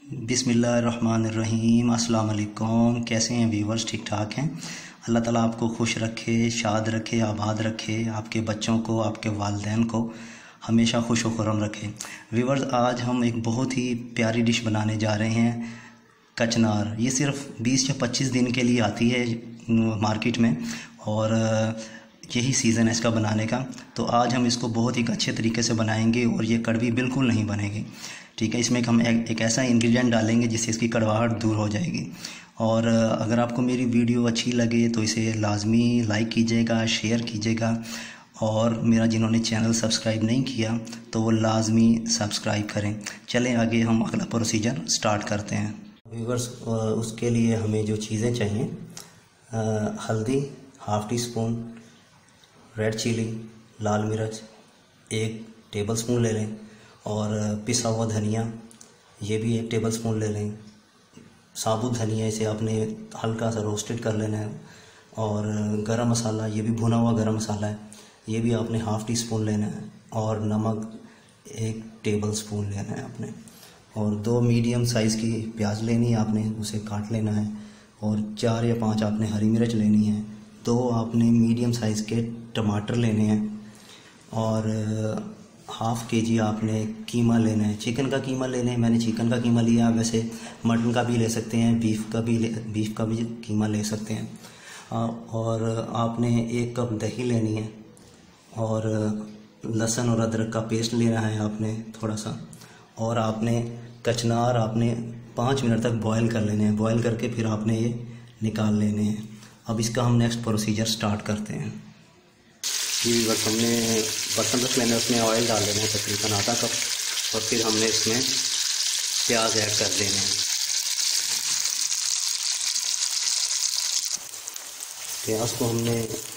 बिस्मिल्लाहिर्रहमानिर्रहीम। अस्सलाम वालेकुम। कैसे हैं व्यूवर्स? ठीक ठाक हैं? अल्लाह ताला आपको खुश रखे, शाद रखे, आबाद रखे, आपके बच्चों को, आपके वालिदैन को हमेशा खुश व खुर्रम रखे। व्यूवर्स, आज हम एक बहुत ही प्यारी डिश बनाने जा रहे हैं, कचनार। ये सिर्फ 20 या 25 दिन के लिए आती है मार्केट में और यही सीज़न है इसका बनाने का। तो आज हम इसको बहुत ही अच्छे तरीके से बनाएंगे और ये कड़वी बिल्कुल नहीं बनेगी। ठीक है, इसमें हम एक ऐसा इंग्रेडिएंट डालेंगे जिससे इसकी कड़वाहट दूर हो जाएगी। और अगर आपको मेरी वीडियो अच्छी लगे तो इसे लाजमी लाइक कीजिएगा, शेयर कीजिएगा, और मेरा जिन्होंने चैनल सब्सक्राइब नहीं किया तो वो लाजमी सब्सक्राइब करें। चलें आगे हम अगला प्रोसीजर स्टार्ट करते हैं। व्यूअर्स, उसके लिए हमें जो चीज़ें चाहिए, हल्दी half teaspoon, red chilli लाल मिर्च 1 टेबलस्पून ले लें, और पिसा हुआ धनिया ये भी 1 टेबलस्पून ले लें। साबुत धनिया इसे आपने हल्का सा रोस्टेड कर लेना है। और गरम मसाला, ये भी भुना हुआ गरम मसाला है, ये भी आपने हाफ़ टी स्पून लेना है। और नमक 1 टेबलस्पून लेना है आपने। और 2 मीडियम साइज़ की प्याज लेनी है आपने, उसे काट लेना है। और 4 या 5 आपने हरी मिर्च लेनी है। 2 आपने मीडियम साइज़ के टमाटर लेने हैं। और हाफ़ केजी आपने कीमा लेना है, चिकन का कीमा लेना है। मैंने चिकन का कीमा लिया, वैसे मटन का भी ले सकते हैं, बीफ का भी कीमा ले सकते हैं। और आपने 1 कप दही लेनी है। और लहसुन और अदरक का पेस्ट लेना है आपने थोड़ा सा। और आपने कचनार 5 मिनट तक बॉयल कर लेने हैं। बॉयल करके फिर आपने ये निकाल लेने हैं। अब इसका हम नेक्स्ट प्रोसीजर स्टार्ट करते हैं। जी बस, हमने बर्तन रख लेना है, उसमें ऑयल डाल लेना है तकरीबन आधा कप। और फिर हमने इसमें प्याज ऐड कर देने हैं। प्याज को हमने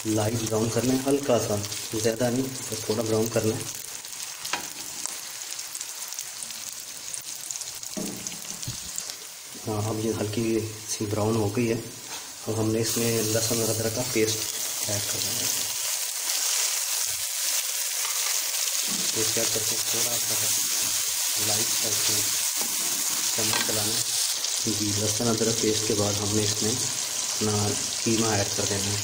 लाइट ब्राउन करना है, हल्का सा, ज़्यादा नहीं, बस थोड़ा ब्राउन करना है। हाँ, अब ये हल्की सी ब्राउन हो गई है। अब हमने इसमें लहसुन और अदरक का पेस्ट ऐड करना है। पेस्ट ऐड करके थोड़ा सा लाइट करके चम्मच चलाना है। जी, लहसुन अदरक पेस्ट के बाद हमने इसमें अपना कीमा ऐड कर देना है।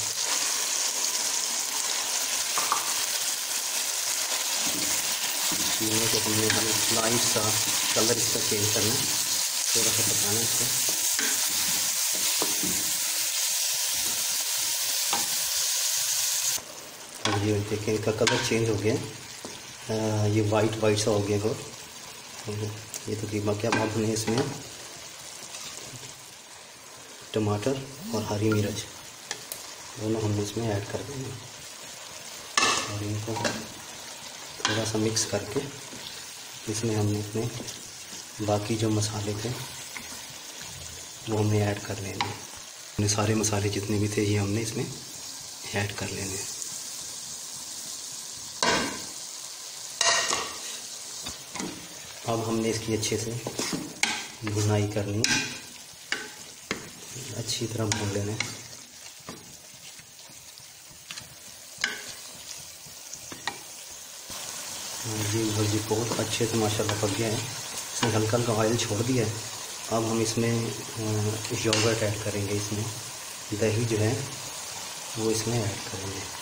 कीमे को हमने लाइट सा कलर इसका चेंज करना है, थोड़ा सा पकाना है इसको। अब ये देखिए इसका कलर चेंज हो गया, ये वाइट सा हो गया वो। ये तो कीमा क्या बात नहीं, इसमें टमाटर और हरी मिर्च दोनों हमने इसमें ऐड कर देंगे। और इनको थोड़ा सा मिक्स करके इसमें हमने अपने बाकी जो मसाले थे वो हमने ऐड कर लेंगे। हमने सारे मसाले जितने भी थे ये हमने इसमें ऐड कर लेने। अब हमने इसकी अच्छे से भुनाई करनी है, अच्छी तरह भून लेना है। जी बहुत अच्छे से माशाल्लाह पक गया है। इसमें हल्का हल्का ऑयल छोड़ दिया है। अब हम इसमें योगर्ट ऐड करेंगे, इसमें दही जो है वो इसमें ऐड करेंगे।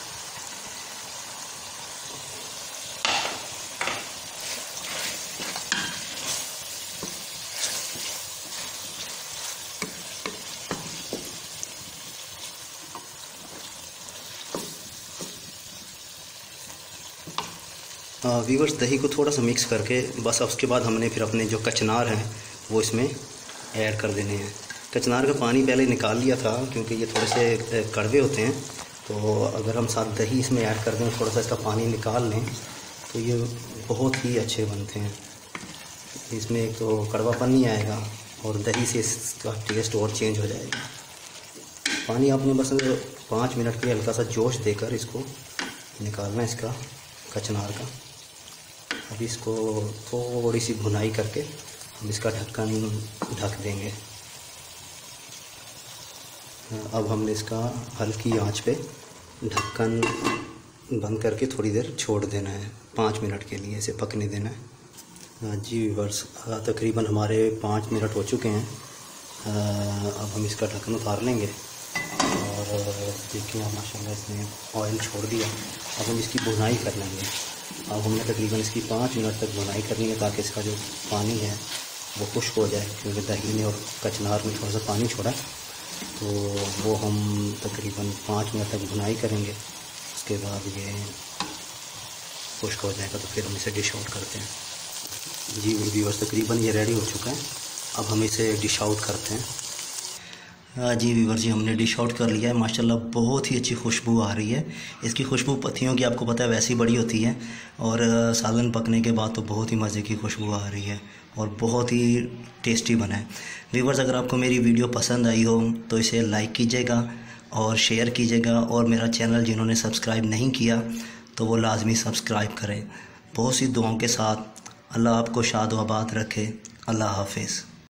व्यूअर्स, दही को थोड़ा सा मिक्स करके बस उसके बाद हमने फिर अपने जो कचनार हैं वो इसमें ऐड कर देने हैं। कचनार का पानी पहले निकाल लिया था क्योंकि ये थोड़े से कड़वे होते हैं, तो अगर हम साथ दही इसमें ऐड कर दें, थोड़ा सा इसका पानी निकाल लें तो ये बहुत ही अच्छे बनते हैं। इसमें एक तो कड़वापन नहीं आएगा और दही से इसका टेस्ट और चेंज हो जाएगा। पानी आपने बस 5 मिनट के हल्का सा जोश देकर इसको निकालना है, इसका कचनार का। अब इसको थोड़ी सी भुनाई करके हम इसका ढक्कन ढक देंगे। अब हमने इसका हल्की आंच पे ढक्कन बंद करके थोड़ी देर छोड़ देना है, 5 मिनट के लिए इसे पकने देना है। जी व्यूअर्स, तकरीबन हमारे 5 मिनट हो चुके हैं। अब हम इसका ढक्कन उतार लेंगे और देखिए आप माशाल्लाह इसने ऑयल छोड़ दिया। अब हम इसकी भुनाई कर लेंगे। अब हमने तकरीबन इसकी 5 मिनट तक भुनाई करनी है ताकि इसका जो पानी है वो खुश्क हो जाए, क्योंकि दही में और कचनार में थोड़ा सा पानी छोड़ा, तो वो हम तकरीबन 5 मिनट तक भुनाई करेंगे। उसके बाद ये खुश्क हो जाएगा तो फिर हम इसे डिश आउट करते हैं। जी व्यूअर्स, तकरीबन ये रेडी हो चुका है। अब हम इसे डिश आउट करते हैं। जी व्यूअर्स जी, हमने डिश आउट कर लिया है। माशाल्लाह बहुत ही अच्छी खुशबू आ रही है। इसकी खुशबू पत्तियों की आपको पता है वैसी बड़ी होती है, और सालन पकने के बाद तो बहुत ही मज़े की खुशबू आ रही है और बहुत ही टेस्टी बना है। व्यूअर्स, अगर आपको मेरी वीडियो पसंद आई हो तो इसे लाइक कीजिएगा और शेयर कीजिएगा, और मेरा चैनल जिन्होंने सब्सक्राइब नहीं किया तो वो लाजमी सब्सक्राइब करें। बहुत सी दुआओं के साथ। अल्लाह आपको शाद व आबाद रखे। अल्लाह हाफिज़।